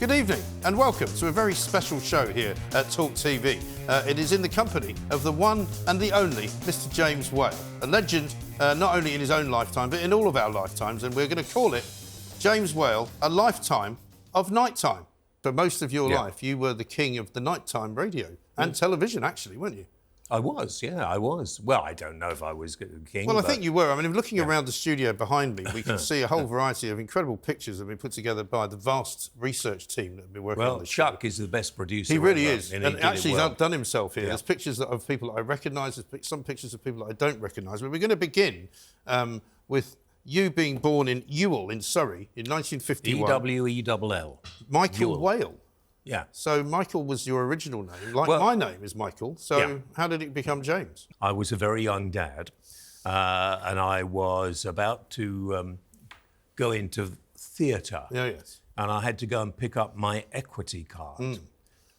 Good evening and welcome to a very special show here at TalkTV. It is in the company of the one and the only Mr. James Whale, a legend not only in his own lifetime but in all of our lifetimes, and we're going to call it, James Whale, a lifetime of nighttime. For most of your life, you were the king of the nighttime radio and television, actually, weren't you? I was. Well, I don't know if I was king. Well, I think you were. I mean, looking around the studio behind me, we can see a whole variety of incredible pictures that have been put together by the vast research team that have been working on this show. Chuck is the best producer. He really is. And actually, he's outdone himself here. Yeah. There's pictures of people that I recognise, there's some pictures of people that I don't recognise. But we're going to begin with you being born in Ewell in Surrey in 1951. E-W-E-double-L. Michael Whale. Yeah. So Michael was your original name, like my name is Michael. So how did it become James? I was a very young dad, and I was about to go into theatre. Yeah, yes. And I had to go and pick up my equity card.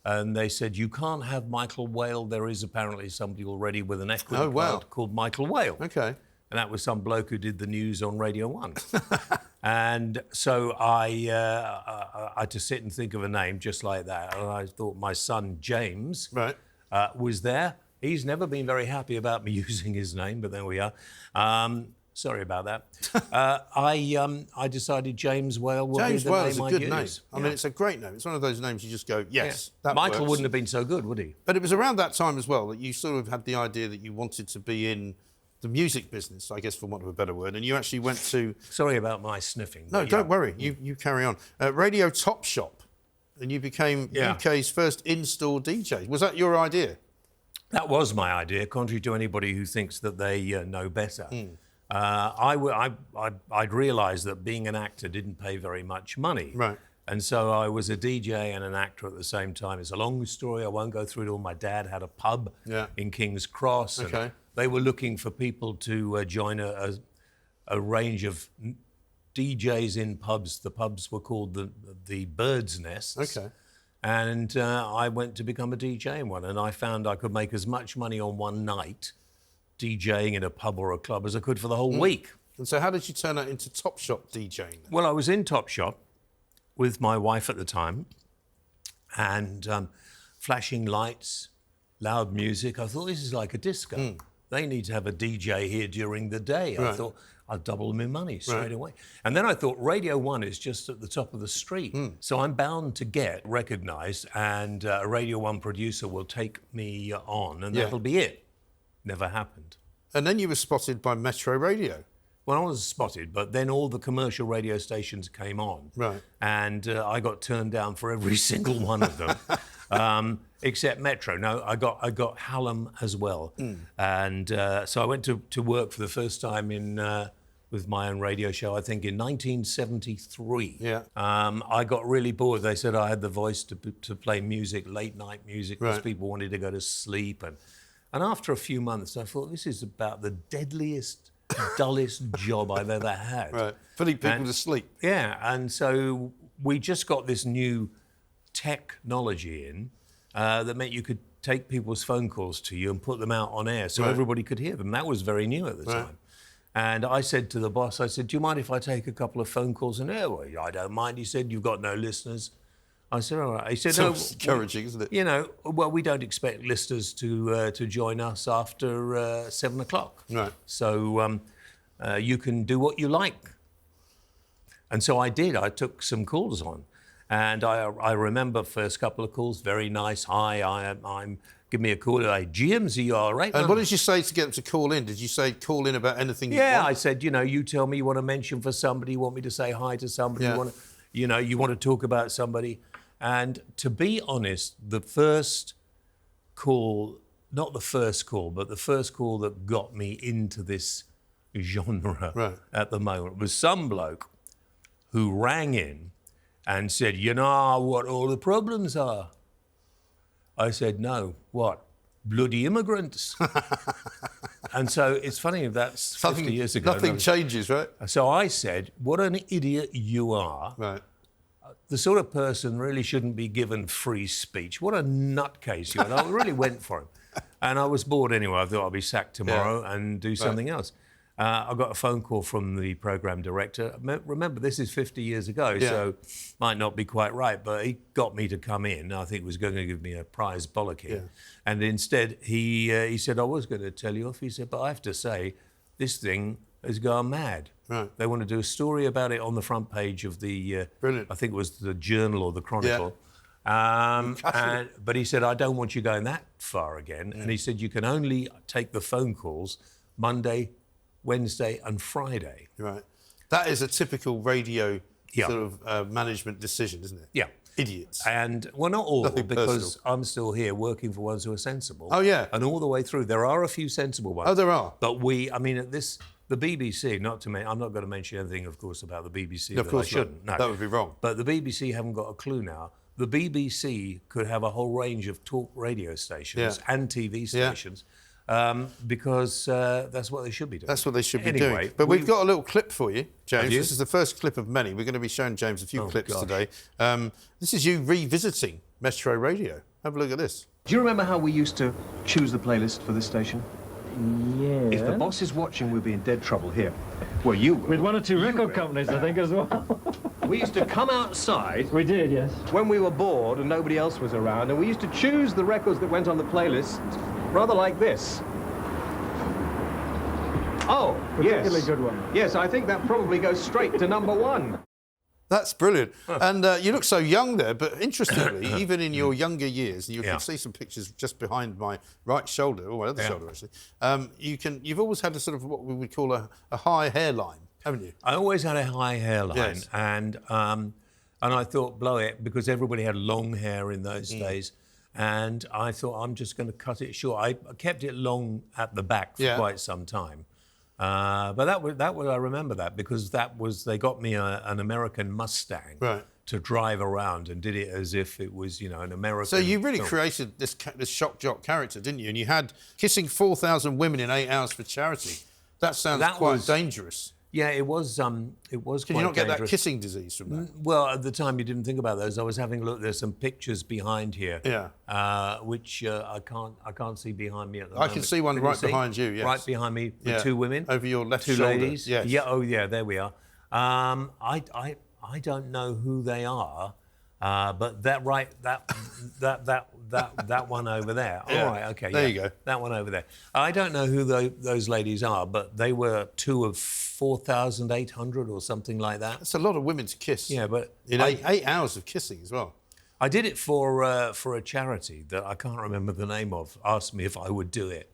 And they said, you can't have Michael Whale. There is apparently somebody already with an equity card called Michael Whale. Okay. And that was some bloke who did the news on Radio 1. And so I had to sit and think of a name just like that. And I thought my son, James, was there. He's never been very happy about me using his name, but there we are. Sorry about that. I decided James Whale would be the name I'd use. James Whale is a good name. I mean, it's a great name. It's one of those names you just go, yes, that Michael works. wouldn't have been so good, would he? But it was around that time as well that you sort of had the idea that you wanted to be in the music business, I guess, for want of a better word, and you actually went to... Sorry about my sniffing. No, don't worry. You carry on. Radio Top Shop, and you became UK's first in-store DJ. Was that your idea? That was my idea, contrary to anybody who thinks that they know better. I'd realised that being an actor didn't pay very much money. Right. And so I was a DJ and an actor at the same time. It's a long story. I won't go through it all. My dad had a pub in King's Cross. And they were looking for people to join a range of DJs in pubs. The pubs were called the Bird's Nests. Okay. And I went to become a DJ in one. And I found I could make as much money on one night DJing in a pub or a club as I could for the whole week. And so how did you turn that into Top Shop DJing then? Well, I was in Top Shop with my wife at the time, and flashing lights, loud music. I thought, this is like a disco. They need to have a DJ here during the day. I thought, I'll double my money straight away. And then I thought, Radio 1 is just at the top of the street. So I'm bound to get recognised, and a Radio 1 producer will take me on, and that'll be it. Never happened. And then you were spotted by Metro Radio. Well, I was spotted, but then all the commercial radio stations came on. Right. And I got turned down for every single one of them, except Metro. No, I got Hallam as well. And so I went to work for the first time with my own radio show, I think in 1973. Yeah. I got really bored. They said I had the voice to play music, late night music, because people wanted to go to sleep. And after a few months, I thought, this is about the deadliest, dullest job I've ever had. Right, putting people to sleep. Yeah, and so we just got this new technology in that meant you could take people's phone calls to you and put them out on air so everybody could hear them. That was very new at the time. And I said to the boss, I said, do you mind if I take a couple of phone calls on air? Well, I don't mind. He said, you've got no listeners. I said, all right. He said, no. It's encouraging, isn't it? You know, well, we don't expect listeners to join us after 7 o'clock. Right. So you can do what you like. And so I did. I took some calls on. And I remember first couple of calls, very nice. Hi, I'm give me a call. James, are you all right? And what did you say to get them to call in? Did you say call in about anything you want? Yeah, I said, you tell me you want to mention for somebody, you want me to say hi to somebody, you want to talk about somebody. And to be honest, the first call, not the first call, but the first call that got me into this genre at the moment was some bloke who rang in and said, you know what all the problems are? I said, no, what? Bloody immigrants. And so it's funny, that's 50 years ago. Nothing changes, right? So I said, what an idiot you are. Right. The sort of person really shouldn't be given free speech. What a nutcase you are. I really went for him. And I was bored anyway. I thought I'd be sacked tomorrow and do something else. I got a phone call from the programme director. Remember, this is 50 years ago, so might not be quite right, but he got me to come in. I think he was going to give me a prize bollocking. Yeah. And instead, he said, I was going to tell you off. He said, but I have to say, this thing has gone mad. Right. They want to do a story about it on the front page of the, I think it was the Journal or the Chronicle. Yeah. But he said, I don't want you going that far again. Yeah. And he said, you can only take the phone calls Monday, Wednesday and Friday. Right. That is a typical radio sort of management decision, isn't it? Yeah. Idiots. And, well, not all, because I'm still here working for ones who are sensible. Oh, yeah. And all the way through, there are a few sensible ones. Oh, there are. But the BBC, I'm not going to mention anything, of course, about the BBC. Of course I shouldn't. No. That would be wrong. But the BBC haven't got a clue now. The BBC could have a whole range of talk radio stations and TV stations. Because that's what they should be doing. That's what they should be doing. But we've got a little clip for you, James. This is the first clip of many. We're going to be showing James a few clips today. This is you revisiting Metro Radio. Have a look at this. Do you remember how we used to choose the playlist for this station? Yeah. If the boss is watching, we'll be in dead trouble here. Well, you will. With one or two record companies, I think, as well. We used to come outside. We did, yes. When we were bored and nobody else was around, and we used to choose the records that went on the playlist rather like this. Oh, particularly good one. Yes, I think that probably goes straight to number one. That's brilliant. And you look so young there, but interestingly, even in your younger years, you can see some pictures just behind my right shoulder, or my other shoulder actually, you've always had a sort of what we would call a high hairline, haven't you? I always had a high hairline, and I thought, blow it, because everybody had long hair in those days. And I thought, I'm just going to cut it short. I kept it long at the back for quite some time. But that was I remember that, because they got me an American Mustang to drive around, and did it as if it was, an American. So you really created this shock jock character, didn't you? And you had kissing 4,000 women in 8 hours for charity. That sounds quite dangerous. Yeah, it was. It was. Can you not get that kissing disease from that? Well, at the time you didn't think about those. I was having a look. There's some pictures behind here. Yeah. Which I can't see behind me at the moment. I can see one right behind you. Yes. Right behind me, with two women over your left shoulder. Two ladies. Yes. Yeah. Oh, yeah. There we are. I don't know who they are, but that one over there. Yeah. All right, okay. There you go. That one over there. I don't know who those ladies are, but they were two of 4,800 or something like that. That's a lot of women to kiss. Yeah, but in 8 hours of kissing as well. I did it for a charity that I can't remember the name of. Asked me if I would do it,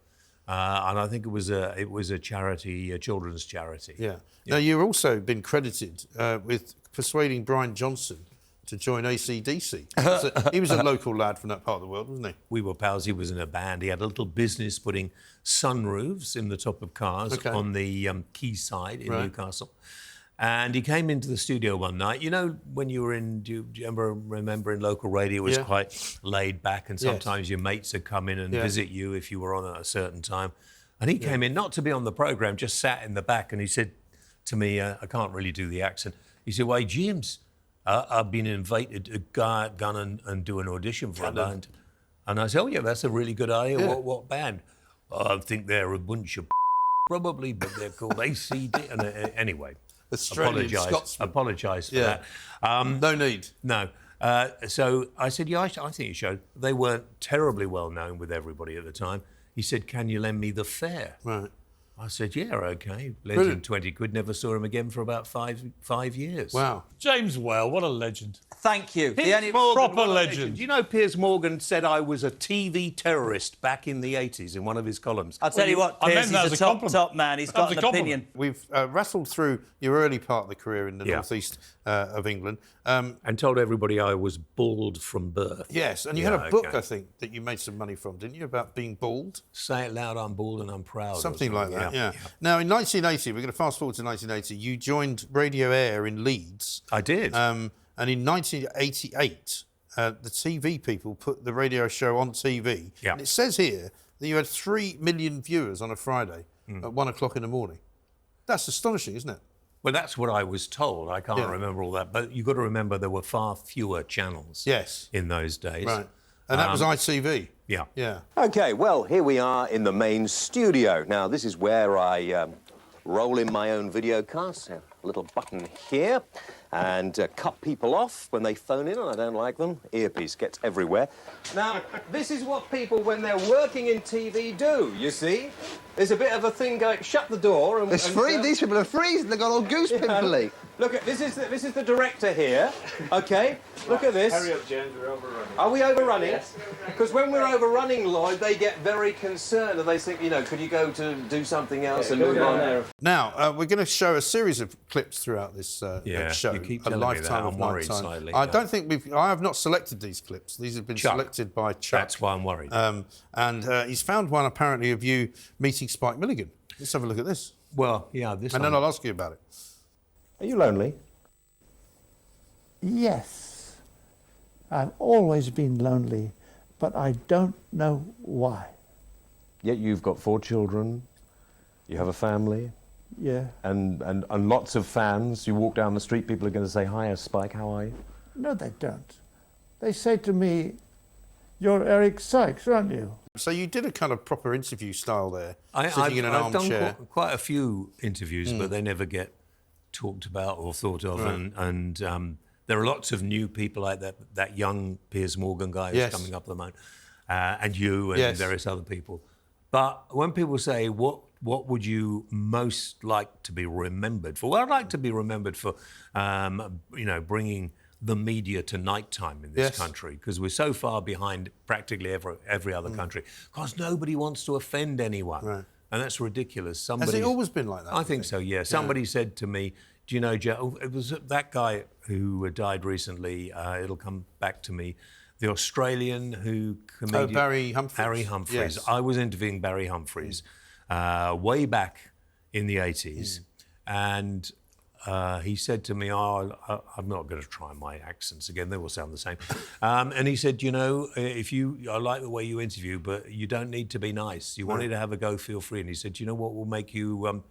and I think it was a charity, a children's charity. Yeah. Now you've also been credited with persuading Brian Johnson to join AC/DC. He was a local lad from that part of the world, wasn't he? We were pals. He was in a band. He had a little business putting sunroofs in the top of cars on the quayside in Newcastle. And he came into the studio one night. You know, when you were in, do you remember in local radio, it was quite laid back, and sometimes your mates would come in and visit you if you were on at a certain time. And he came in, not to be on the programme, just sat in the back, and he said to me, I can't really do the accent, he said, "Why, James, I've been invited to go and do an audition for a band." And I said, "Oh, yeah, that's a really good idea. Yeah. What band?" "I think they're a bunch of probably, but they're called ACD." And anyway, apologise for that. No need. No. So I said, "Yeah, I think you should." They weren't terribly well known with everybody at the time. He said, "Can you lend me the fare?" Right. I said, "Yeah, OK." Lent him 20 quid, never saw him again for about five years. Wow. James Whale, what a legend. Thank you. Piers Morgan, proper legend. Do you know Piers Morgan said I was a TV terrorist back in the 80s in one of his columns? I'll tell you what, Piers, he's a top man. He's got an opinion. We've rattled through your early part of the career in the northeast of England. And told everybody I was bald from birth. Yes, and you had a book, I think, that you made some money from, didn't you, about being bald? Say it loud, I'm bald and I'm proud. Something like that, yeah. Now, in 1980, we're going to fast forward to 1980, you joined Radio Air in Leeds. I did. And in 1988, the TV people put the radio show on TV. Yeah. And it says here that you had 3 million viewers on a Friday at 1 o'clock in the morning. That's astonishing, isn't it? Well, that's what I was told. I can't remember all that. But you've got to remember there were far fewer channels in those days. Right. And that was ITV. Yeah. Yeah. OK, well, here we are in the main studio. Now, this is where I roll in my own video cast, a little button here, and cut people off when they phone in and I don't like them. Earpiece gets everywhere. Now, this is what people, when they're working in TV, do, you see? There's a bit of a thing going, shut the door and... It's free, these people are freezing, they've got all goose pimply. Look, at this is the director here, OK? Look at this. Hurry up, James, we're overrunning. Are we overrunning? Yes. Because when we're overrunning, Lloyd, they get very concerned and they think, you know, could you go to do something else and move on? There. Now, we're going to show a series of clips throughout this show. You keep A telling Lifetime me of that. I'm worried Nighttime. slightly. I don't think I have not selected these clips. These have been selected by Chuck. That's why I'm worried. And he's found one, apparently, of you meeting Spike Milligan. Let's have a look at this. Well, yeah, this And then I'll ask you about it. Are you lonely? Yes. I've always been lonely, but I don't know why. Yet you've got 4 children, you have a family, Yeah. and lots of fans. You walk down the street, people are going to say, "Hiya, Spike, how are you?" No, they don't. They say to me, "You're Eric Sykes, aren't you?" So you did a kind of proper interview style there, I've sitting in an armchair. done quite a few interviews, but they never get talked about or thought of. Right. And there are lots of new people like that young Piers Morgan guy who's coming up at the moment, and you and various other people. But when people say, what would you most like to be remembered for? Well, I'd like to be remembered for, bringing the media to nighttime in this country, because we're so far behind practically every other country, because nobody wants to offend anyone. Right. And that's ridiculous. Has it always been like that? I think so, yeah. Somebody said to me, do you know, Joe, it was that guy who died recently, it'll come back to me, the Australian comedian... Barry Humphries. Harry Humphries. Yes. I was interviewing Barry Humphries way back in the 80s, and he said to me, I'm not going to try my accents again, they will sound the same. And he said, you know, I like the way you interview, but you don't need to be nice. You wanted to have a go, feel free. And he said, you know what will make you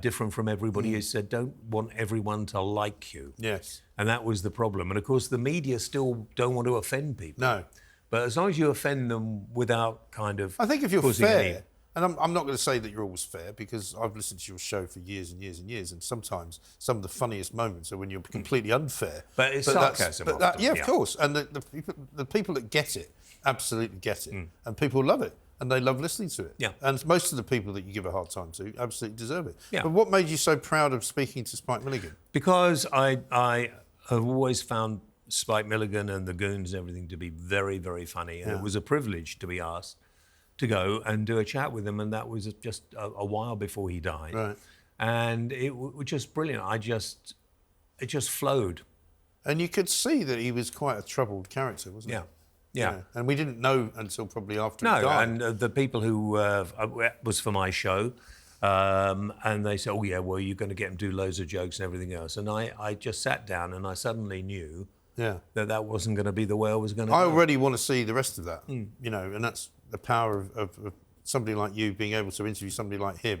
different from everybody? He said, don't want everyone to like you. Yes. And that was the problem. And of course, the media still don't want to offend people. No. But as long as you offend them without kind of... I think if you're fair, and I'm not going to say that you're always fair, because I've listened to your show for years and years and years, and sometimes some of the funniest moments are when you're completely unfair. But it's sarcasm often, of course. And the people that get it absolutely get it. And people love it. And they love listening to it. Yeah. And most of the people that you give a hard time to absolutely deserve it. Yeah. But what made you so proud of speaking to Spike Milligan? Because I have always found Spike Milligan and the Goons and everything to be very, very funny. And it was a privilege to be asked to go and do a chat with him. And that was just a while before he died. Right. And it was just brilliant. It just flowed. And you could see that he was quite a troubled character, wasn't he? Yeah. And we didn't know until probably after he died. No, and the people who was for my show, and they said, oh, yeah, well, you're going to get him to do loads of jokes and everything else. And I just sat down and I suddenly knew that wasn't going to be the way I was going to go. I already want to see the rest of that, you know, and that's the power of somebody like you being able to interview somebody like him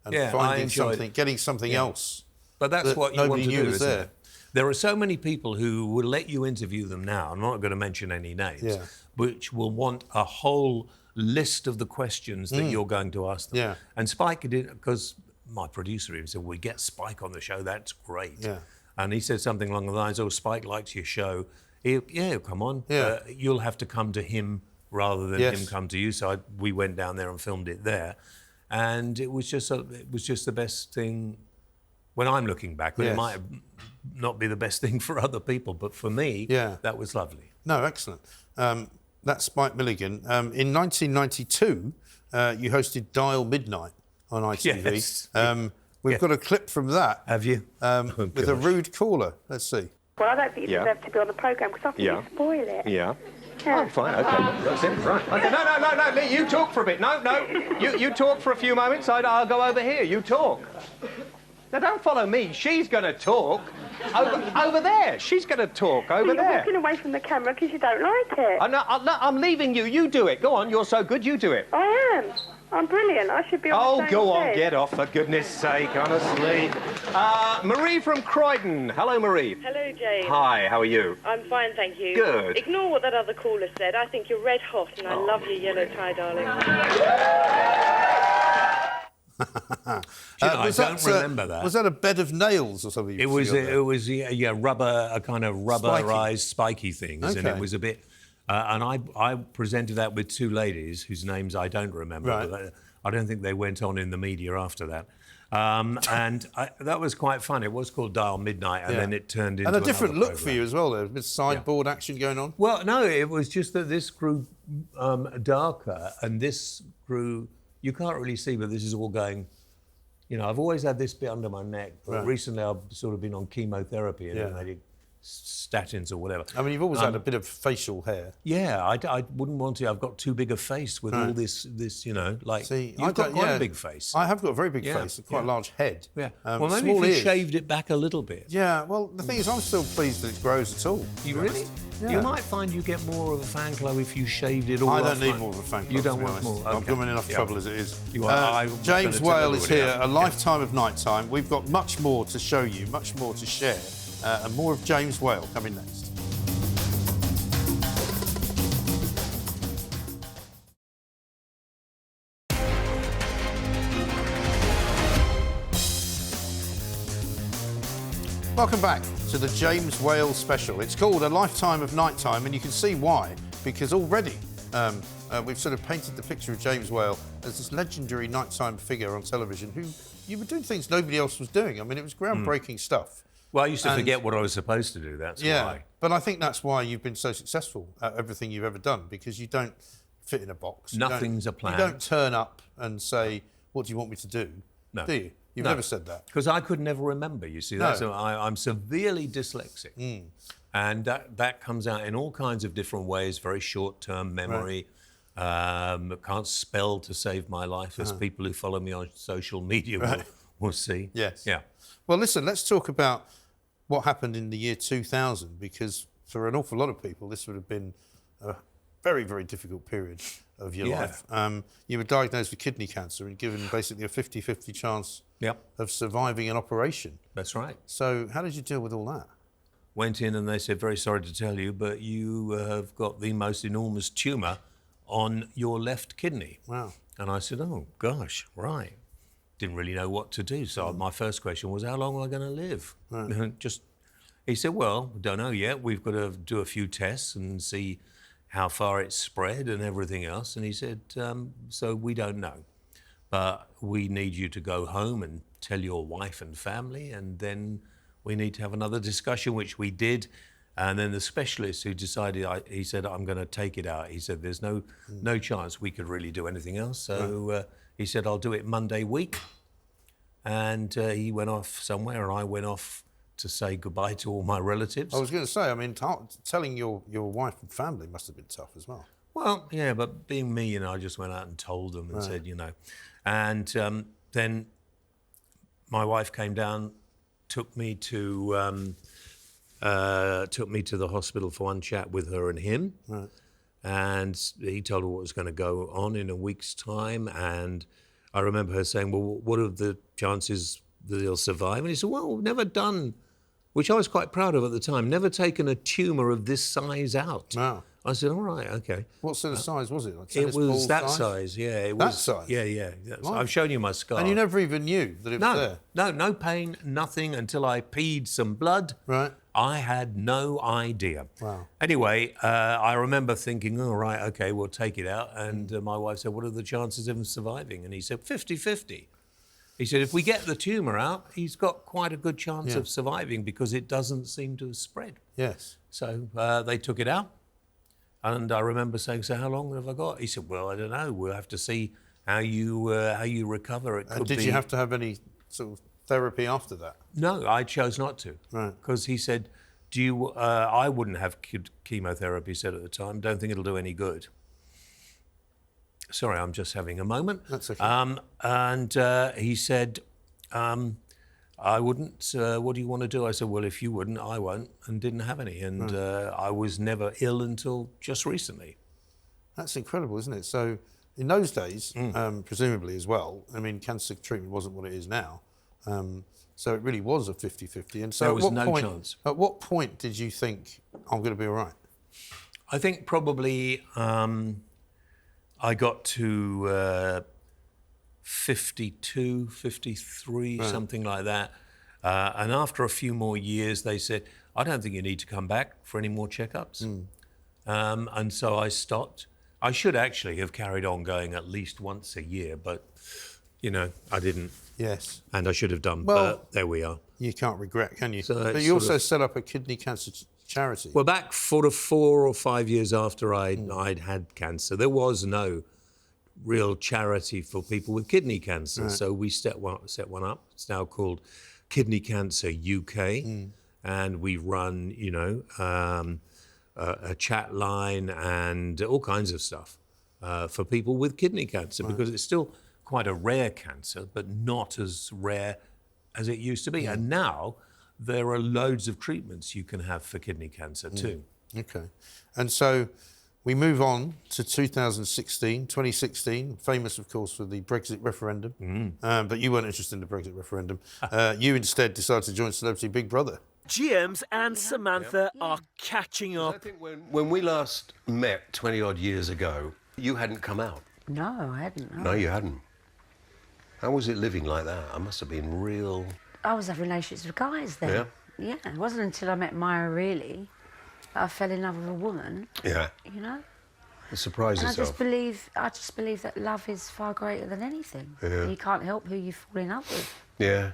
and finding something, getting something else. But that's what you want to do, isn't it? There are so many people who will let you interview them now, I'm not going to mention any names, which will want a whole list of the questions that you're going to ask them. And Spike did, because my producer even said, we get Spike on the show, that's great. And he said something along the lines, oh, Spike likes your show. He'll come on. You'll have to come to him rather than him come to you. So we went down there and filmed it there. And it was just the best thing when I'm looking back. But it might not be the best thing for other people, but for me, that was lovely. No, excellent. That's Spike Milligan. In 1992, you hosted Dial Midnight on ITV. Yes. We've got a clip from that. Have you? With a rude caller. Let's see. Well, I don't think you deserve to be on the programme because I think you spoil it. Yeah. Oh, fine, OK. That's it, right. Okay. No, Lee, you talk for a bit. No. You talk for a few moments, I'll go over here. You talk. Now, don't follow me. She's going to talk. Over there. She's going to talk over there. You're walking away from the camera because you don't like it. I'm leaving you. You do it. Go on. You're so good. You do it. I am. I'm brilliant. I should be on the same go on. thing. Get off, for goodness sake, honestly. Marie from Croydon. Hello, Marie. Hello, James. Hi, how are you? I'm fine, thank you. Good. Ignore what that other caller said. I think you're red hot and I love your yellow tie, darling. I don't remember that. Was that a bed of nails or something? It was rubber, a kind of rubberized, spiky things, Okay. and it was a bit. And I presented that with two ladies whose names I don't remember. Right. But I don't think they went on in the media after that. That was quite fun. It was called Dial Midnight, and then it turned into a different another look for programme. you as well. There was a bit of sideboard action going on. Well, no, it was just that this grew darker, and this grew. You can't really see, but this is all going. I've always had this bit under my neck, but recently I've sort of been on chemotherapy and they did statins or whatever. I mean, you've always had a bit of facial hair. Yeah, I wouldn't want to. I've got too big a face with all this, like. See, you've got quite a big face. I have got a very big face, quite a large head. Yeah. Well, maybe if you shaved it back a little bit. Yeah. Well, the thing is, I'm still pleased that it grows at all. You really? Yeah. You might find you get more of a fan club if you shaved it all I off. don't need more of a fan club. You don't want more. Okay. I've given enough trouble as it is. You are. James Whale is here. A lifetime of nighttime. We've got much more to show you, much more to share, and more of James Whale coming next. Welcome back to the James Whale special. It's called A Lifetime of Nighttime, and you can see why, because already we've sort of painted the picture of James Whale as this legendary nighttime figure on television who you were doing things nobody else was doing. I mean, it was groundbreaking stuff. Well, I used to forget what I was supposed to do, that's why. But I think that's why you've been so successful at everything you've ever done, because you don't fit in a box. Nothing's a plan. You don't turn up and say, what do you want me to do? No. Do you? You've never said that. Because I could never remember, you see. I'm severely dyslexic. And that comes out in all kinds of different ways, very short-term memory. Can't spell to save my life, as people who follow me on social media will see. Yes. Yeah. Well, listen, let's talk about what happened in the year 2000, because for an awful lot of people, this would have been a very, very difficult period of your life. You were diagnosed with kidney cancer and given basically a 50-50 chance of surviving an operation. That's right. So how did you deal with all that? Went in and they said, very sorry to tell you, but you have got the most enormous tumour on your left kidney. Wow. And I said, oh, gosh, right. Didn't really know what to do. So my first question was, how long am I going to live? Right. He said, well, we don't know yet. We've got to do a few tests and see how far it's spread and everything else. And he said, so we don't know. But we need you to go home and tell your wife and family, and then we need to have another discussion, which we did. And then the specialist who decided, he said, I'm going to take it out. He said, there's no chance we could really do anything else. So he said, I'll do it Monday week. And he went off somewhere, and I went off to say goodbye to all my relatives. I was going to say, I mean, telling your wife and family must have been tough as well. Well, yeah, but being me, I just went out and told them and said, And then my wife came down, took me to the hospital for one chat with her and him. Right. And he told her what was going to go on in a week's time. And I remember her saying, well, what are the chances that he'll survive? And he said, well, we've never done, which I was quite proud of at the time, never taken a tumour of this size out. Wow. I said, all right, okay. What sort of size was it? Like it was that size, yeah. It was, that size? Yeah. I've shown you my scar. And you never even knew that it was there? No pain, nothing, until I peed some blood. Right. I had no idea. Wow. Anyway, I remember thinking, all right, okay, we'll take it out. And my wife said, what are the chances of him surviving? And he said, 50-50. He said, if we get the tumour out, he's got quite a good chance of surviving because it doesn't seem to have spread. Yes. So they took it out. And I remember saying, so how long have I got? He said, well, I don't know. We'll have to see how you recover. It could did you have to have any sort of therapy after that? No, I chose not to. Right. Because he said, I wouldn't have chemotherapy, he said at the time. Don't think it'll do any good. Sorry, I'm just having a moment. That's okay. And he said, I wouldn't. What do you want to do? I said, well, if you wouldn't, I won't, and didn't have any. And I was never ill until just recently. That's incredible, isn't it? So in those days, presumably as well, I mean, cancer treatment wasn't what it is now. So it really was a 50-50. And so there was no chance. At what point did you think, I'm going to be all right? I think probably I got to 52, 53, something like that. And after a few more years, they said, I don't think you need to come back for any more checkups. And so I stopped. I should actually have carried on going at least once a year, but, you know, I didn't. Yes. And I should have done, Well, but there we are. You can't regret, can you? So but you also set up a kidney cancer charity. Well, back sort of 4 or 5 years after I'd had cancer, there was no real charity for people with kidney cancer. Right. So we set one up. It's now called Kidney Cancer UK. And we run, you know, a chat line and all kinds of stuff for people with kidney cancer, because it's still quite a rare cancer, but not as rare as it used to be. And now there are loads of treatments you can have for kidney cancer too. Okay. And so we move on to 2016, famous, of course, for the Brexit referendum. But you weren't interested in the Brexit referendum. You instead decided to join Celebrity Big Brother. James and Samantha are catching up. I think when we last met 20-odd years ago, you hadn't come out. No, I hadn't. No, you hadn't. How was it living like that? I must have been real... I was having relationships with guys then. Yeah? Yeah, it wasn't until I met Myra, really, that I fell in love with a woman. Yeah. You know? Surprise and yourself. I just believe that love is far greater than anything. Yeah. You can't help who you fall in love with. Yeah.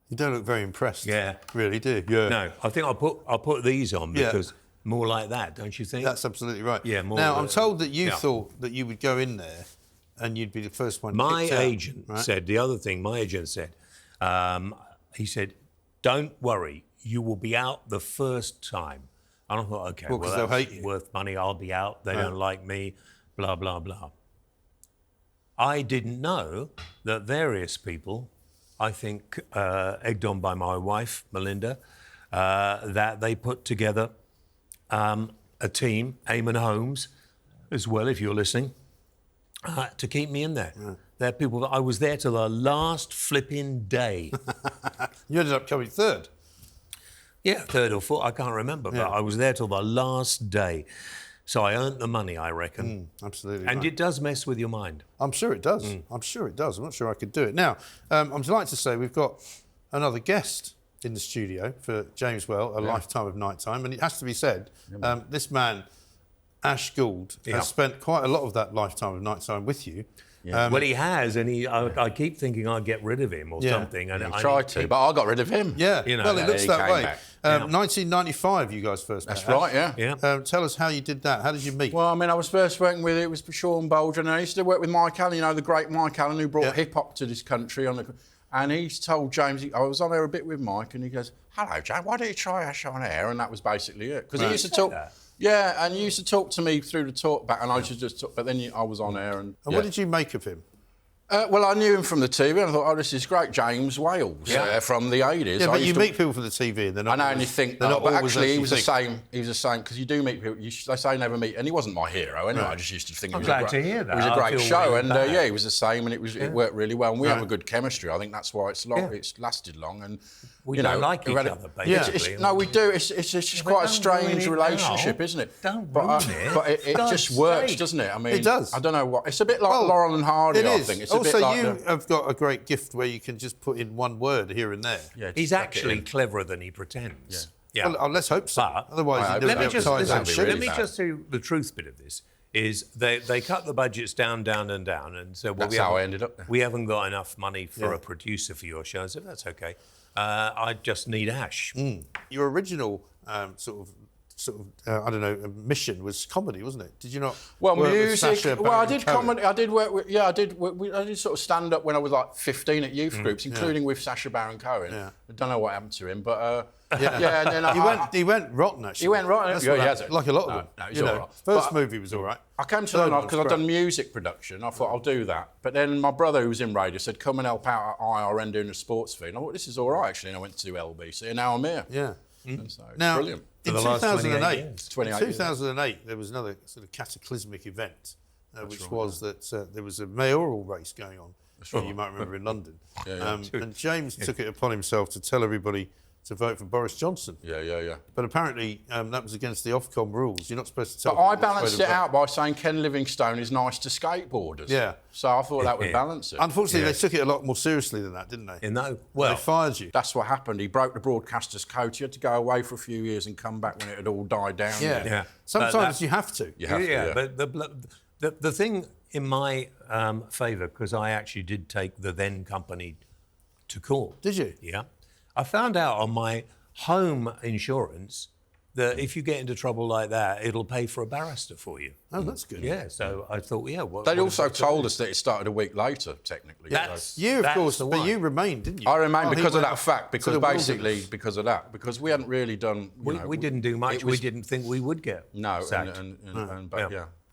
You don't look very impressed. Yeah. Really do. Yeah. No, I think I'll put these on because more like that, don't you think? That's absolutely right. Yeah, more. Now, I'm told that you thought that you would go in there and you'd be the first one My kicked out, agent right? said, the other thing my agent said, he said, don't worry, you will be out the first time. And I thought, okay, Well, 'cause they'll that's hate you. worth money, I'll be out, they don't like me, blah, blah, blah. I didn't know that various people, I think egged on by my wife, Melinda, that they put together a team, Eamon Holmes, as well, if you're listening, to keep me in there. They're people that I was there till the last flipping day. You ended up coming third. Yeah, third or fourth, I can't remember, but I was there till the last day. So I earned the money, I reckon. Absolutely. And right. it does mess with your mind. I'm sure it does. I'm sure it does. I'm not sure I could do it. Now, I'm delighted to say we've got another guest in the studio for James Well, A Lifetime of Nighttime. And it has to be said, this man, Ash Gould, has spent quite a lot of that lifetime of nighttime with you. Yeah. Well, he has, and I keep thinking I'd get rid of him or something. And I tried to, but I got rid of him. Yeah, you know, well, it looks that way. 1995, you guys first met. That's right, yeah. Tell us how you did that. How did you meet? Well, I mean, I was first working with, it was Sean Bolger, and I used to work with Mike Allen, you know, the great Mike Allen, who brought hip-hop to this country. And he's told James, I was on air a bit with Mike, and he goes, hello, James, why don't you try Ash on air? And that was basically it. Because he used to talk... Yeah, and he used to talk to me through the talk back, and I used to just talk, but then I was on air. And what did you make of him? Well, I knew him from the TV, and I thought, oh, this is great, James Wales from the 80s. Yeah, but you meet people from the TV, and they're not. I know, and you think, but actually, he was the same. He was the same because you do meet people. They say never meet, and he wasn't my hero anyway. I just used to think I'm glad to hear that. It was a great show, and he was the same, and it worked really well. And we have a good chemistry. I think that's why it's long. It's lasted long, and we don't like each other, basically. No, we do. It's just quite a strange relationship, isn't it? Don't ruin it. But it just works, doesn't it? I mean, it does. I don't know what. It's a bit like Laurel and Hardy. I think it's a bit like you have got a great gift where you can just put in one word here and there. Yeah, he's actually cleverer than he pretends. Yeah. Well, let's hope so. But otherwise, let me just do the truth bit of this. Is they cut the budgets down, and said, well, that's how I ended up there. We haven't got enough money for a producer for your show. I said, that's okay. I just need Ash. Your original I don't know, mission was comedy, wasn't it? Did you not? Well, work with music. Sacha Well, I Baron did Cohen? comedy. I did work with. Yeah, I did sort of stand up when I was like 15 at youth groups, including with Sacha Baron Cohen. Yeah. I don't know what happened to him, but and then he went rotten actually. He went rotten. That's yeah, what he happened. hasn't. Like a lot of them. No, he's you all know, right. First movie was all right. I came to London because I'd done music production. I thought I'll do that, but then my brother, who was in radio, said, "Come and help out at IRN doing the sports feed." And I thought this is all right actually. And I went to do LBC, and now I'm here. Yeah. And so it's Now, brilliant. in For the last 2008, 28 there was another sort of cataclysmic event, which was that there was a mayoral race going on. You might remember in London. And James took it upon himself to tell everybody to vote for Boris Johnson. Yeah. But apparently that was against the Ofcom rules. You're not supposed to tell But I people which way balanced to it vote. out by saying Ken Livingstone is nice to skateboarders. Yeah. So I thought that would balance it. Unfortunately, they took it a lot more seriously than that, didn't they? No. Well, they fired you. That's what happened. He broke the broadcaster's code. He had to go away for a few years and come back when it had all died down. Yeah. Sometimes you have to. You have to, yeah. But the thing in my favour, because I actually did take the then company to court. Did you? Yeah. I found out on my home insurance that if you get into trouble like that, it'll pay for a barrister for you. Oh, that's good. Yeah, so I thought, They also told us that it started a week later, technically. You, of course, but you remained, didn't you? I remained because of that fact, because the basically wilderness. because of that, because we hadn't really done. We didn't do much. We didn't think we would get sacked.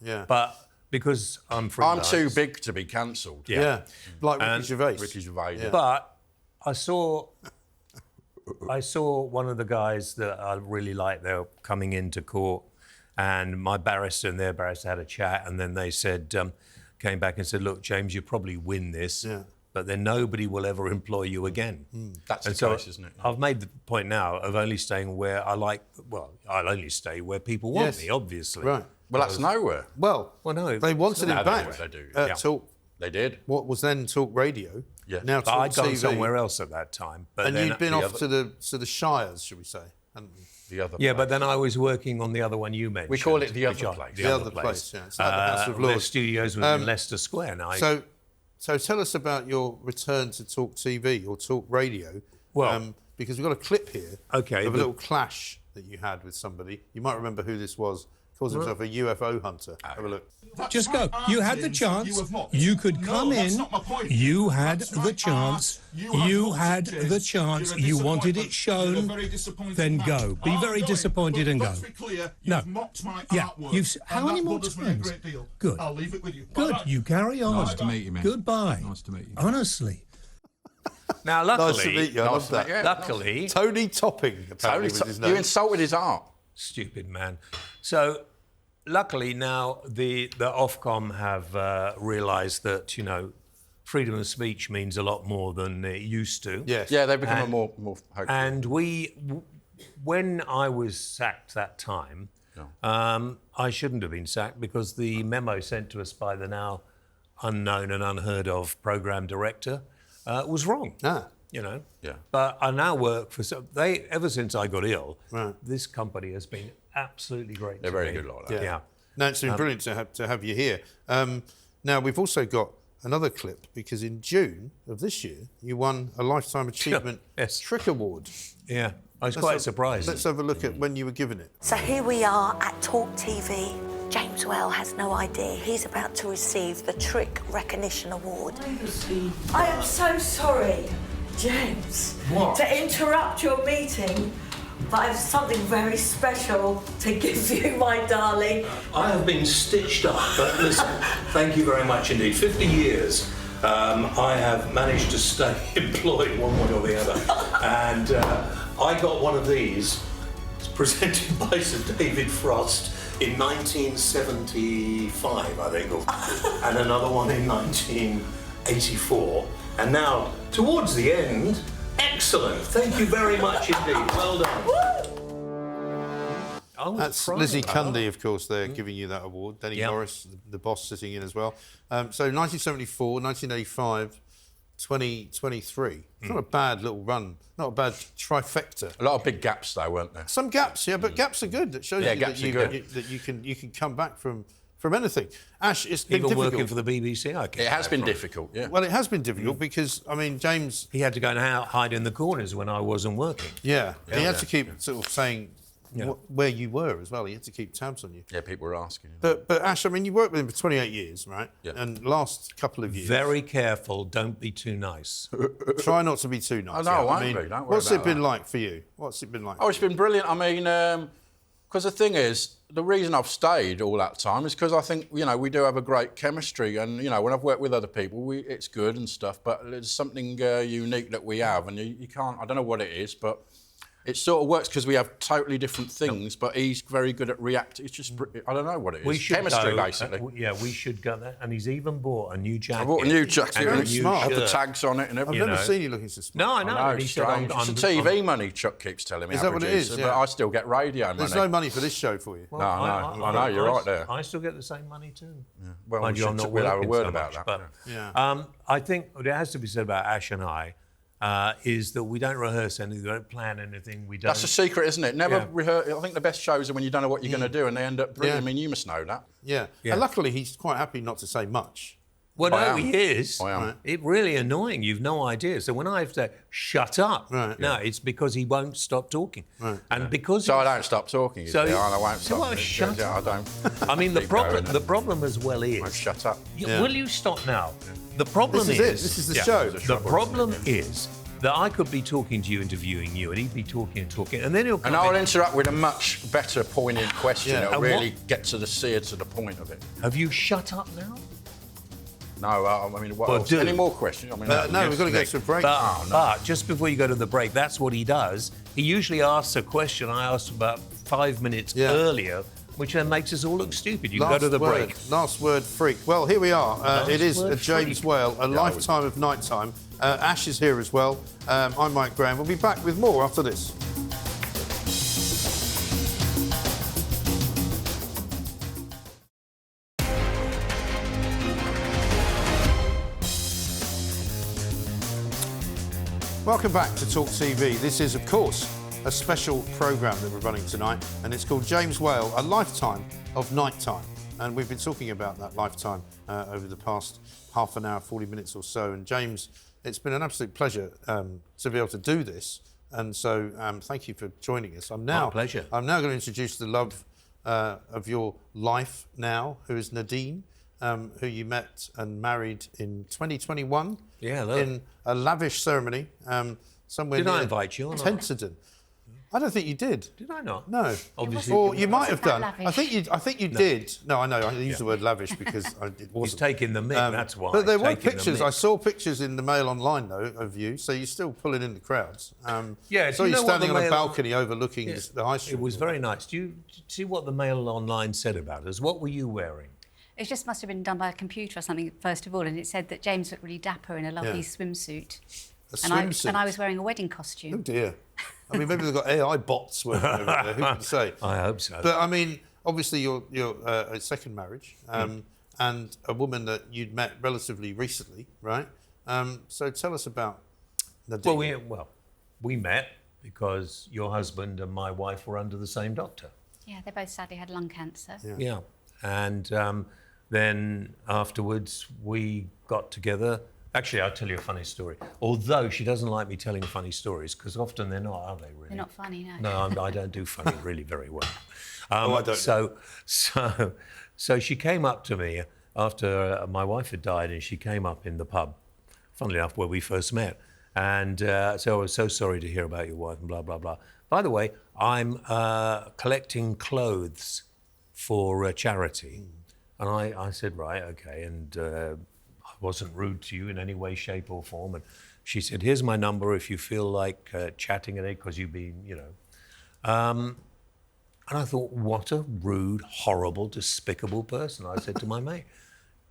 Yeah. But because I'm freelance, I'm too big to be cancelled. Yeah. Like Ricky Gervais. Ricky Gervais. Yeah. But I saw one of the guys that I really liked. They were coming into court, and my barrister and their barrister had a chat, and then they said, came back and said, "Look, James, you probably win this, but then nobody will ever employ you again." That's the case, isn't it? I've made the point now of only staying where I like. Well, I'll only stay where people want me, obviously. Right. Well, that's nowhere. Well, no, they wanted him back. They do. Talk. They did. What was then Talk Radio. Yeah. Now But Talk I'd gone TV. somewhere else at that time. But And then you'd been the off to the Shires, should we say? hadn't you? The other Yeah, place. but then I was working on the other one you mentioned. We call it the other place. The other place, yeah. It's like the House of Lords. Their studios was in Leicester Square now. So tell us about your return to Talk TV or Talk Radio. Well, because we've got a clip here of a the- little clash that you had with somebody. You might remember who this was. Calls himself a UFO hunter. Have a look. Just go. You had the chance. You could come in. You had the chance. You had the chance. You wanted it shown. Then go. Be very disappointed and go. No. Yeah. How many more times? Good. I'll leave it with you. Good. You carry on. Nice to meet you, man. Goodbye. Nice to meet you. Honestly. Now, luckily, Nice to meet you. I love that. Luckily, Tony Topping. Apparently, was his name. You insulted his art. Stupid man. So, luckily now the Ofcom have realised that freedom of speech means a lot more than it used to. Yes. Yeah, they've become more hopeful. And when I was sacked that time, I shouldn't have been sacked because the memo sent to us by the now unknown and unheard of programme director was wrong. Yeah. But I now work for ever since I got ill. Right. This company has been absolutely great. They're very good like that. Yeah. No, it's been brilliant to have you here. Now we've also got another clip because in June of this year you won a Lifetime Achievement Trick Award. Yeah, I was quite surprised. Let's have a look at when you were given it. So here we are at Talk TV. James Well has no idea he's about to receive the Trick Recognition Award. I am so sorry, James, to interrupt your meeting, but I have something very special to give you, my darling. I have been stitched up, but listen, thank you very much indeed. 50 years I have managed to stay employed one way or the other. And I got one of these, presented by Sir David Frost in 1975, I think, and another one in 1984. And now, towards the end, excellent. Thank you very much indeed. Well done. That's Lizzie Cundy, of course, they're giving you that award. Denny Morris, the boss, sitting in as well. So 1974, 1985, 2023. It's not a bad little run, not a bad trifecta. A lot of big gaps, though, weren't there? Some gaps, yeah, but gaps are good. That shows you that you can come back from anything. Ash, it's been difficult. Working for the BBC, it has been difficult, yeah. Well, it has been difficult because, I mean, James... He had to go and hide in the corners when I wasn't working. Yeah, he had to keep sort of saying where you were as well. He had to keep tabs on you. Yeah, people were asking. But Ash, I mean, you worked with him for 28 years, right? Yeah. And last couple of years... Very careful, don't be too nice. Try not to be too nice. Oh, no, I won't be. Don't worry what's about it been that. like for you? What's it been like? Oh, it's been brilliant. I mean, because the thing is, the reason I've stayed all that time is because I think, we do have a great chemistry. And, when I've worked with other people, it's good and stuff, but there's something unique that we have. And you can't, I don't know what it is, but it sort of works because we have totally different things, but he's very good at reacting. It's just, I don't know what it is. We should Chemistry, go, basically. We should go there. And he's even bought a new jacket. I bought a new jacket and it's smart. have the tags on it and everything. I've never seen you looking so smart. No, I know. It's strange. It's the TV money, Chuck keeps telling me. Is that what it is? But Yeah. I still get radio money. There's no money for this show for you. Well, I know, you're right there. I still get the same money too. Yeah. Well, we'll have a word about that. But, I think what it has to be said about Ash and I is that we don't rehearse anything, we don't plan anything, we don't... That's a secret, isn't it? Never rehearse. I think the best shows are when you don't know what you're going to do and they end up brilliant. I mean, you must know that. Yeah. And luckily, he's quite happy not to say much. Well, no, he is. I am. It's really annoying. You've no idea. So when I have to shut up, it's because he won't stop talking. Right. And because... So I don't stop talking. So I won't stop. Shut up. I don't. I mean, the problem as well is... I'll shut up. Will you stop now? The problem is... This is the show. The problem is that I could be talking to you, interviewing you, and he'd be talking and talking, and then he'll come And I'll interrupt with a much better poignant question. Yeah. It'll really get to the sear, to the point of it. Have you shut up now? No, I mean, what else? Any more questions? I mean, no, we've got to go to a break. But just before you go to the break, that's what he does. He usually asks a question I asked about 5 minutes earlier, which then makes us all look stupid. You can go to the break. Last word, freak. Well, here we are. It is James Whale, a lifetime of nighttime. Ash is here as well. I'm Mike Graham. We'll be back with more after this. Welcome back to Talk TV. This is, of course, a special programme that we're running tonight, and it's called James Whale, a lifetime of nighttime. And we've been talking about that lifetime over the past half an hour, 40 minutes or so. And James, it's been an absolute pleasure to be able to do this. And so thank you for joining us. My pleasure. I'm now going to introduce the love of your life now, who is Nadine, who you met and married in 2021. Yeah, look. In a lavish ceremony somewhere Did near I invite you or not? Tenterden. I don't think you did. Did I not? No. Obviously. Or you might have done. lavish. I think you did. No, I know. I use the word lavish because it wasn't. He's taking the mick, that's why. But there were Taking the pictures. mick. I saw pictures in the Mail Online, though, of you. So you're still pulling in the crowds. Yeah, so do you you're know what standing the on a Mail- balcony overlooking Yeah, the high street. It was very nice. Do you see what the Mail Online said about us? What were you wearing? It just must have been done by a computer or something, first of all, and it said that James looked really dapper in a lovely swimsuit. swimsuit? And I was wearing a wedding costume. Oh, dear. I mean, maybe they've got AI bots working over there. Who can say? I hope so. But, I mean, obviously, you're a second marriage and a woman that you'd met relatively recently, right? So tell us about Nadine. Well, we met because your husband and my wife were under the same doctor. Yeah, they both sadly had lung cancer. Yeah. And then afterwards we got together. Actually, I'll tell you a funny story. Although she doesn't like me telling funny stories because often they're not, are they really? They're not funny, no. No, I don't do funny really very well. I don't. So she came up to me after my wife had died, and she came up in the pub, funnily enough, where we first met. And so I was so sorry to hear about your wife and blah, blah, blah. By the way, I'm collecting clothes for charity. And I said, right, okay. And I wasn't rude to you in any way, shape or form. And she said, here's my number if you feel like chatting at it, because you've been, you know. And I thought, what a rude, horrible, despicable person. I said to my mate.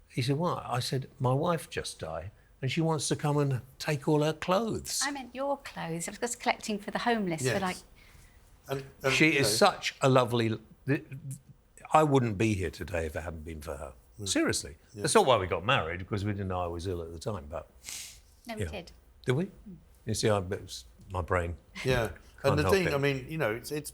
He said, what? I said, my wife just died and she wants to come and take all her clothes. I meant your clothes. I was just collecting for the homeless. Yes. For like... And she is such a lovely... I wouldn't be here today if it hadn't been for her. Seriously. Yeah. That's not why we got married, because we didn't know I was ill at the time, but... No, we did. Did we? You see, my brain. Yeah. And Can't the thing, help it. I mean, you know, it's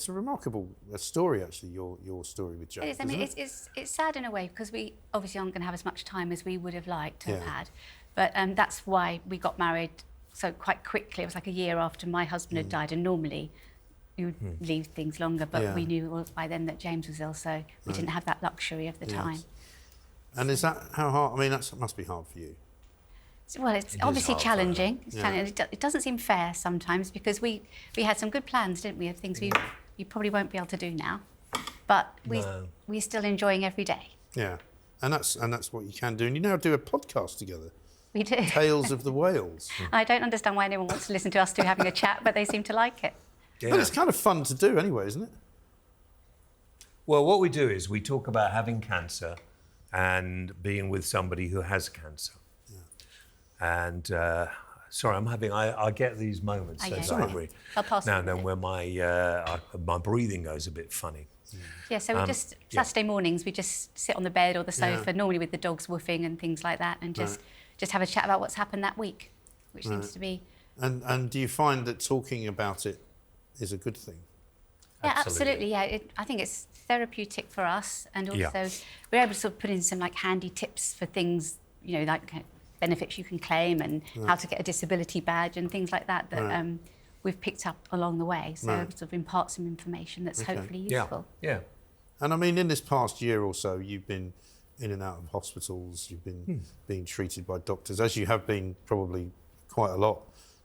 a remarkable story, actually, your story with James. It is. I mean, it's sad in a way because we obviously aren't going to have as much time as we would have liked to have had. But that's why we got married so quite quickly. It was like a year after my husband had died, and normally you would leave things longer, but we knew by then that James was ill, so we didn't have that luxury of the time. And is that how hard? I mean, that must be hard for you. Well, it's obviously challenging. It's challenging. It doesn't seem fair sometimes because we had some good plans, didn't we, of things you probably won't be able to do now. But we're still enjoying every day. Yeah, and that's what you can do. And you now do a podcast together. We do. Tales of the Whales. I don't understand why anyone wants to listen to us two having a chat, but they seem to like it. Yeah. But it's kind of fun to do anyway, isn't it? Well, what we do is we talk about having cancer and being with somebody who has cancer. Yeah. And sorry, I get these moments I'll pass now and then where my breathing goes a bit funny. Yeah, so we just, Saturday mornings, we just sit on the bed or the sofa, normally with the dogs woofing and things like that, and just have a chat about what's happened that week, which seems to be... And do you find that talking about it is a good thing? Yeah, absolutely. Yeah, I think it's therapeutic for us, and also we're able to sort of put in some like handy tips for things, you know, like benefits you can claim and how to get a disability badge and things like that we've picked up along the way. So sort of impart some information that's hopefully useful. Yeah. And I mean, in this past year or so, you've been in and out of hospitals. You've been being treated by doctors, as you have been probably quite a lot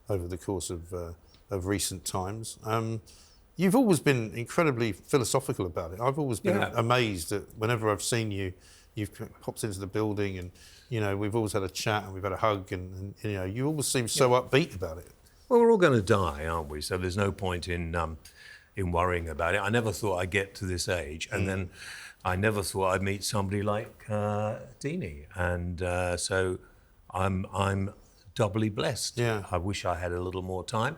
over the course of recent times. You've always been incredibly philosophical about it. I've always been amazed that whenever I've seen you, you've popped into the building and, you know, we've always had a chat and we've had a hug and you know, you always seem so upbeat about it. Well, we're all going to die, aren't we? So there's no point in worrying about it. I never thought I'd get to this age, and then I never thought I'd meet somebody like Nadine, and so I'm doubly blessed. Yeah. I wish I had a little more time.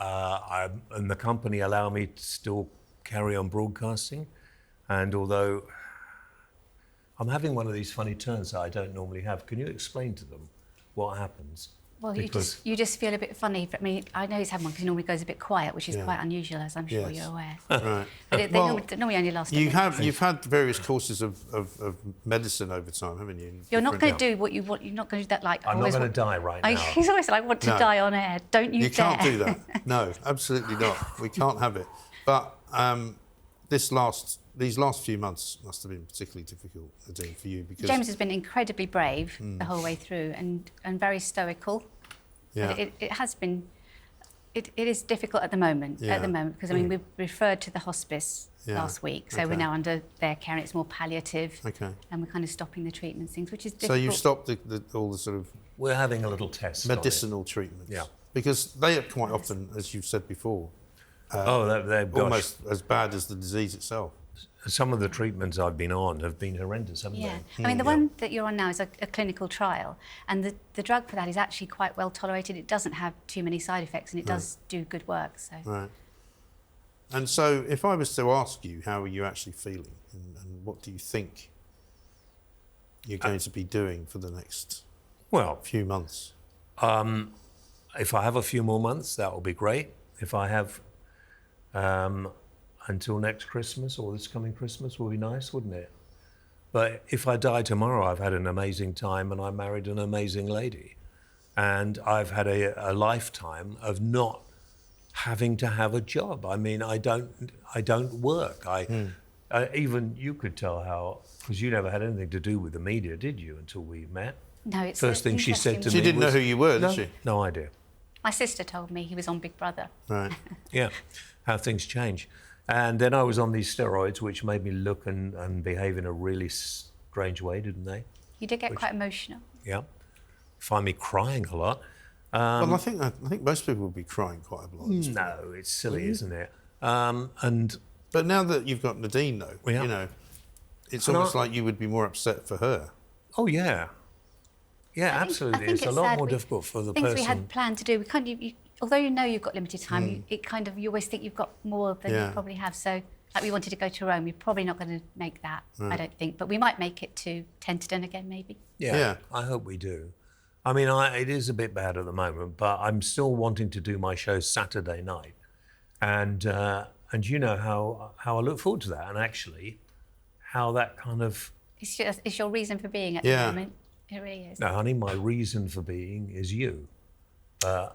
And the company allow me to still carry on broadcasting, and although I'm having one of these funny turns that I don't normally have, can you explain to them what happens? Well, you just feel a bit funny. I mean, I know he's had one because he normally goes a bit quiet, which is quite unusual, as I'm sure you're aware. Right. But they normally only last. You've had various courses of medicine over time, haven't you? You're not going to do what you want. You're not going to do that like. I'm not going to die right now. He's always like, I want to die on air. Don't you dare. You can't do that. No, absolutely not. We can't have it. But these last few months must have been particularly difficult, Nadine, for you, because James has been incredibly brave the whole way through and very stoical. Yeah. It has been. It is difficult at the moment. Yeah. Because I mean we've referred to the hospice last week, so we're now under their care and it's more palliative. Okay. And we're kind of stopping the treatments, things, which is difficult. So you've stopped all the sort of. We're having a little test. Medicinal treatments. Yeah. Because they are quite often, as you've said before. They're almost as bad as the disease itself. Some of the treatments I've been on have been horrendous, haven't they? I mean, the one that you're on now is a clinical trial, and the drug for that is actually quite well tolerated. It doesn't have too many side effects, and it does do good work. So. Right. And so, if I was to ask you, how are you actually feeling, and what do you think you're going to be doing for the next few months? If I have a few more months, that will be great. If I have until next Christmas or this coming Christmas will be nice, wouldn't it? But if I die tomorrow, I've had an amazing time and I married an amazing lady. And I've had a lifetime of not having to have a job. I mean, I don't work. Even you could tell how, because you never had anything to do with the media, did you, until we met? No, it's First thing she said to me She didn't know who you were, did she? No idea. My sister told me he was on Big Brother. Right. Yeah, how things change. And then I was on these steroids, which made me look and behave in a really strange way, didn't they? You did get quite emotional. Yeah. Find me crying a lot. Well, I think most people would be crying quite a lot. No, it's silly, isn't it? But now that you've got Nadine, though, you know, it's almost like you would be more upset for her. Oh, yeah. Yeah, absolutely. It's a lot more difficult for the person. Things we had planned to do, we kind of, although you know you've got limited time, you always think you've got more than you probably have. So, like we wanted to go to Rome, we're probably not going to make that, I don't think. But we might make it to Tenterden again, maybe. Yeah, I hope we do. I mean, it is a bit bad at the moment, but I'm still wanting to do my show Saturday night. And you know how I look forward to that, and actually how that kind of... It's your reason for being at the moment. It really is. No, honey, my reason for being is you. Don't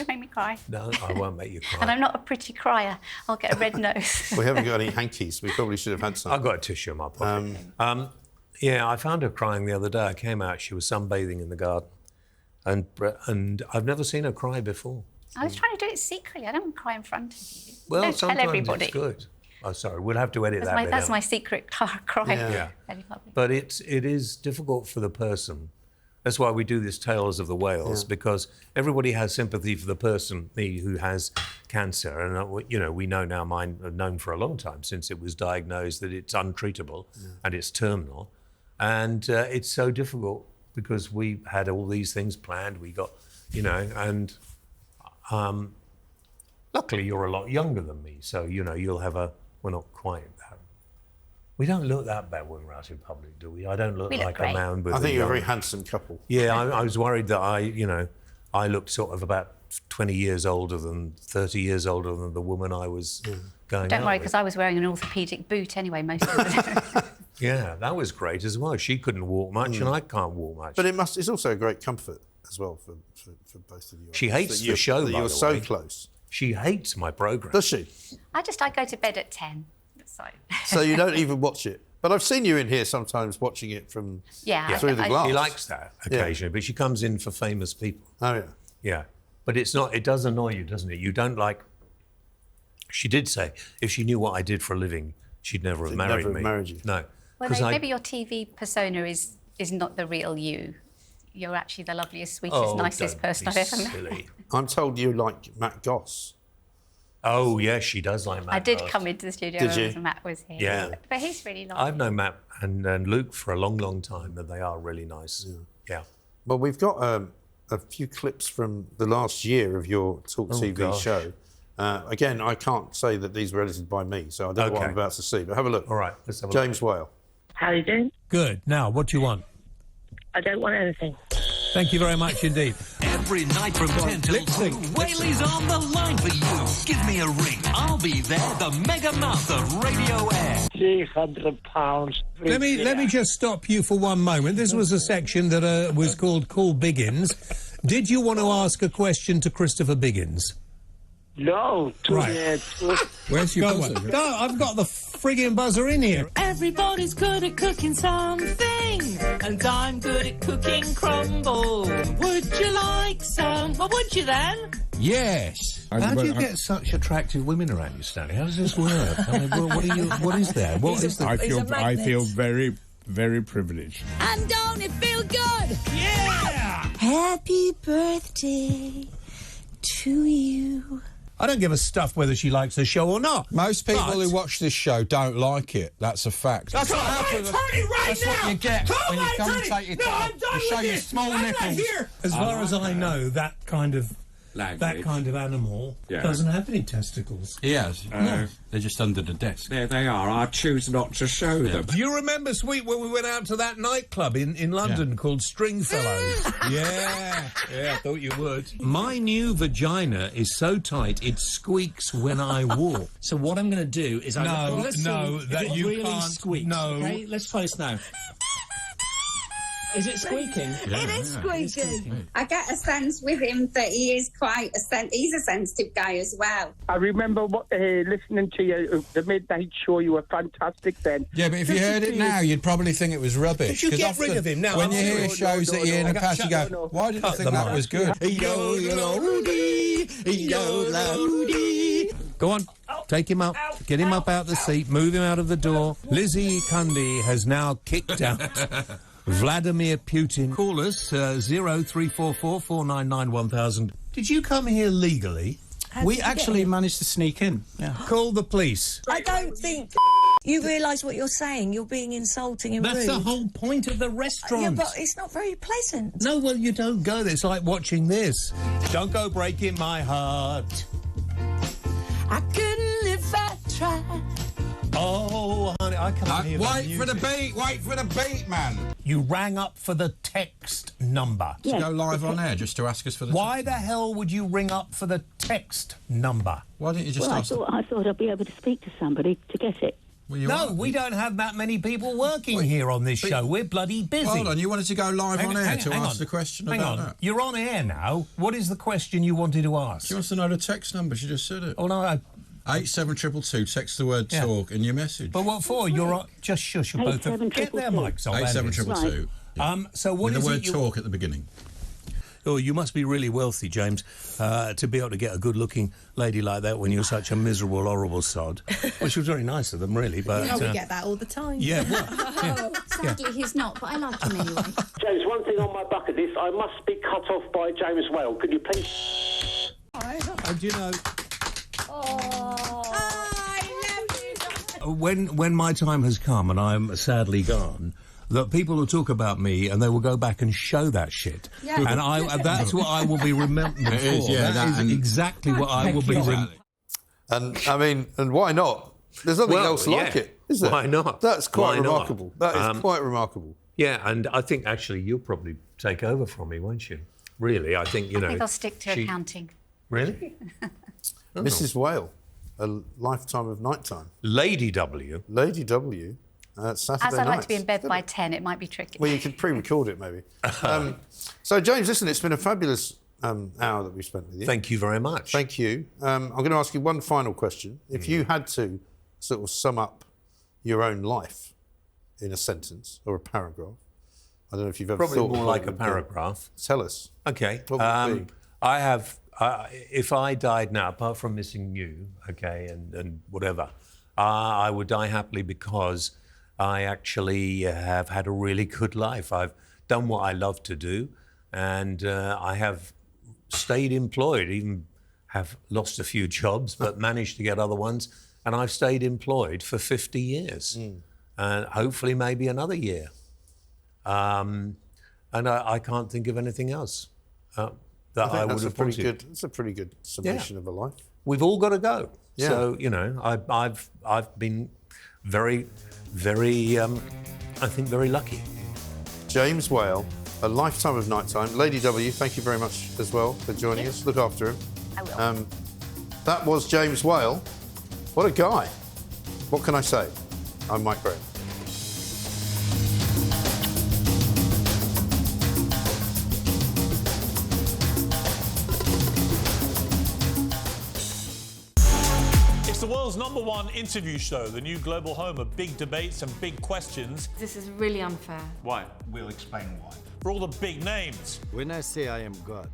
make me cry. No, I won't make you cry. And I'm not a pretty crier. I'll get a red nose. We haven't got any hankies. We probably should have had some. I've got a tissue in my pocket. Yeah, I found her crying the other day. I came out, she was sunbathing in the garden. And I've never seen her cry before. I was trying to do it secretly. I don't want to cry in front of you. Well, don't sometimes tell everybody. it's good. Oh, sorry, we'll have to edit that bit That's out. my secret cry. Yeah. But it is difficult for the person That's why we do this Tales of the Whales, because everybody has sympathy for the person, me, who has cancer. And, you know, we know now, mine, I've known for a long time, since it was diagnosed, that it's untreatable and it's terminal. And it's so difficult because we had all these things planned. We got, you know, and luckily you're a lot younger than me. So, you know, you'll have a, we're not quite that. We don't look that bad when we're out in public, do we? I don't look like a man with I think you're a very handsome couple. Yeah, I was worried that I looked sort of about 20 years older than 30 years older than the woman I was going out Don't worry, with. because I was wearing an orthopaedic boot anyway most of the time. Yeah, that was great as well. She couldn't walk much and I can't walk much. But it's also a great comfort as well for both of you. She hates the show, by the way. You're so close. She hates my programme. Does she? I go to bed at 10. So you don't even watch it. But I've seen you in here sometimes watching it from through the glass. She likes that occasionally, but she comes in for famous people. Oh, yeah. Yeah. But it's not, it does annoy you, doesn't it? You don't like... She did say if she knew what I did for a living, she'd never have married me. Married you. No. Well, maybe your TV persona is not the real you. You're actually the loveliest, sweetest, nicest person I've ever met. Silly. I'm told you like Matt Goss. Oh, yes, she does like Matt. I did Goss. come into the studio when Matt was here. Yeah. But he's really lovely. I've known Matt and Luke for a long, long time, and they are really nice. Yeah. Well, we've got a few clips from the last year of your Talk TV show. Again, I can't say that these were edited by me, so I don't know what I'm about to see, but have a look. All right, let's have a James Whale. How are you doing? Good. Now, what do you want? I don't want anything. Thank you very much indeed. Every night from 10 till 2, Whaley's on the line for you. Give me a ring. I'll be there, the mega mouth of radio air. £300. Let me just stop you for one moment. This was a section that was called Cool Biggins. Did you want to ask a question to Christopher Biggins? No. Where's your buzzer? No, I've got the friggin' buzzer in here. Everybody's good at cooking something, and I'm good at cooking crumble. Would you like some? Well, would you then? Yes. How do you get such attractive women around you, Stanley? How does this work? I mean, what is there? What is there? I feel very, very privileged. And don't it feel good? Yeah! Happy birthday to you. I don't give a stuff whether she likes the show or not. Most people who watch this show don't like it. That's a fact. That's what happens. That's what you get when you commentate your time. You show your small nipples. As far as I know, that kind of animal doesn't have any testicles. He has. No. They're just under the desk. There they are. I choose not to show them. Do you remember, Sweet, when we went out to that nightclub in London called Stringfellows? Yeah, I thought you would. My new vagina is so tight it squeaks when I walk. So what I'm going to do is... let's squeaks. No. Okay, let's try this now. Is it squeaking? It is squeaking. I get a sense with him that he is he's a sensitive guy as well. I remember listening to you, the midnight show. You were fantastic then. Yeah, but if you heard it now, you'd probably think it was rubbish. Did you get rid of him now? When you hear shows that you hear in the past, you go, why didn't you think that was good? Go on, take him up, get him up out the seat, move him out of the door. Lizzie Cundy has now kicked out Vladimir Putin. Call us 0344 499 1000. Did you come here legally? We actually managed to sneak in. Yeah. Call the police. I don't think you realise what you're saying. You're being insulting and rude. That's the whole point of the restaurant. Yeah, but it's not very pleasant. No, well, you don't go there. It's like watching this. Don't go breaking my heart. I couldn't if I tried. Oh, honey, I can't hear Wait for the beat, man. You rang up for the text number. To go live on air, just to ask us for the... Why the hell would you ring up for the text number? Why didn't you just ask... I thought I'd be able to speak to somebody to get it. Well, we don't have that many people working here on this show. We're bloody busy. Hold on, you wanted to go live on air to ask the question about that? You're on air now. What is the question you wanted to ask? She wants to know the text number. She just said it. Oh, no, 87222, text the word talk in your message. But what for? You're on... Just shush, you both. Get their mics on. 87222. So what with is the word it talk at the beginning. Oh, you must be really wealthy, James, to be able to get a good-looking lady like that when you're such a miserable, horrible sod. Well, she was very nice of them, really, but... You know, we get that all the time. Yeah, well... Sadly, he's not, but I like him anyway. James, one thing on my bucket list, I must be cut off by James Whale. Could you please... And you know... I love you. When my time has come and I'm sadly gone... that people will talk about me and they will go back and show that shit. Yeah. And that's what I will be remembered for. That is exactly what I will be remembered. And, I mean, and why not? There's nothing else like it, is there? Why not? That's quite remarkable. That is quite remarkable. Yeah, and I think, actually, you'll probably take over from me, won't you? Really, I think, you know... I think I'll stick to accounting. Really? Mrs. Whale, A Lifetime of Nighttime. Lady W. Lady W. Saturday As I like nights. to be in bed by 10, it might be tricky. Well, you could pre-record it, maybe. So, James, listen, it's been a fabulous hour that we've spent with you. Thank you very much. Thank you. I'm going to ask you one final question. If you had to sort of sum up your own life in a sentence or a paragraph, I don't know if you've ever thought... Probably more like a paragraph. Tell us. OK. What would it be? I have... if I died now, apart from missing you, OK, and whatever, I would die happily because... I actually have had a really good life. I've done what I love to do, and I have stayed employed, even have lost a few jobs, but managed to get other ones, and I've stayed employed for 50 years, and hopefully maybe another year. And I can't think of anything else that I would have put in. That's a pretty good summation of a life. We've all got to go. Yeah. So, you know, I've been very, I think, very lucky. James Whale, A Lifetime of Nighttime. Lady W, thank you very much as well for joining us. Look after him. I will. That was James Whale. What a guy. What can I say? I'm Mike Graham. It's the world's #1 interview show, the new global home of big debates and big questions. This is really unfair. Why? We'll explain why. For all the big names. When I say I am God,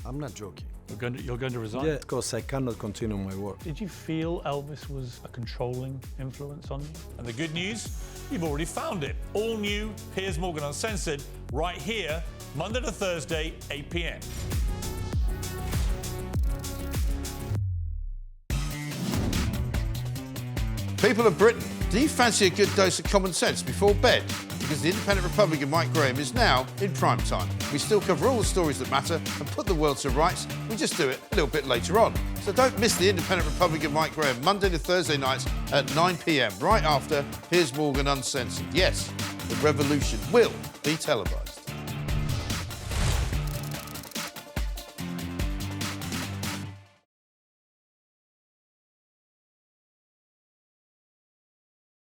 I'm not joking. You're going to resign? Yeah, because I cannot continue my work. Did you feel Elvis was a controlling influence on you? And the good news? You've already found it. All new Piers Morgan Uncensored, right here, Monday to Thursday, 8 p.m. People of Britain, do you fancy a good dose of common sense before bed? Because the Independent Republican Mike Graham is now in prime time. We still cover all the stories that matter and put the world to rights. We just do it a little bit later on. So don't miss the Independent Republican Mike Graham Monday to Thursday nights at 9 p.m, right after Piers Morgan Uncensored. Yes, the revolution will be televised.